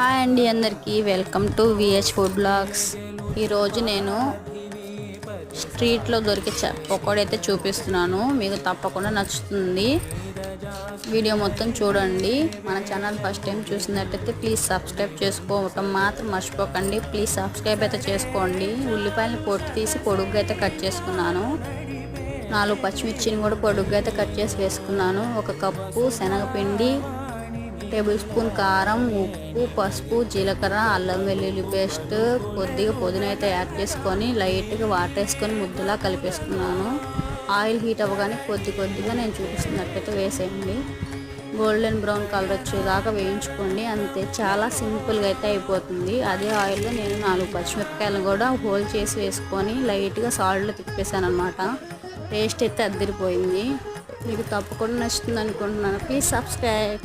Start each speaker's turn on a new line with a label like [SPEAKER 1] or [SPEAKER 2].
[SPEAKER 1] Hi అండి అందరికీ welcome to VH food blogs. ఈరోజు నేను స్ట్రీట్లో దొరికే పకోడీ అయితే చూపిస్తున్నాను. మీకు తప్పకుండా నచ్చుతుంది. వీడియో మొత్తం చూడండి. మన ఛానల్ ఫస్ట్ టైం చూసినట్టయితే ప్లీజ్ సబ్స్క్రైబ్ చేసుకోవటం మాత్రం మర్చిపోకండి. ప్లీజ్ సబ్స్క్రైబ్ అయితే చేసుకోండి. ఉల్లిపాయలను పొట్టు తీసి పొడుగ్గా అయితే కట్ చేసుకున్నాను. 4 పచ్చిమిర్చిని కూడా పొడుగ్గా అయితే కట్ చేసి వేసుకున్నాను. 1 కప్పు శనగపిండి, టేబుల్ స్పూన్ కారం, ఉప్పు, పసుపు, జీలకర్ర, అల్లం వెల్లుల్లి పేస్ట్, కొద్దిగా పుదీనా అయితే యాడ్ చేసుకొని లైట్గా వాటర్ వేసుకొని ముద్దలా కలిపేసుకున్నాను. ఆయిల్ హీట్ అవ్వగానే కొద్దిగా నేను చూపిస్తున్నట్టయితే వేసేయండి. గోల్డెన్ బ్రౌన్ కలర్ వచ్చేదాకా వేయించుకోండి. అంతే, చాలా సింపుల్గా అయితే అయిపోతుంది. అదే ఆయిల్లో నేను 4 పచ్చిమిరపకాయలను కూడా హోల్ చేసి వేసుకొని లైట్గా సాల్ట్లో తిప్పేసాను అనమాట. టేస్ట్ అయితే అద్దరిపోయింది. మీకు తప్పకుండా నచ్చుతుంది అనుకుంటున్నాను. Please subscribe.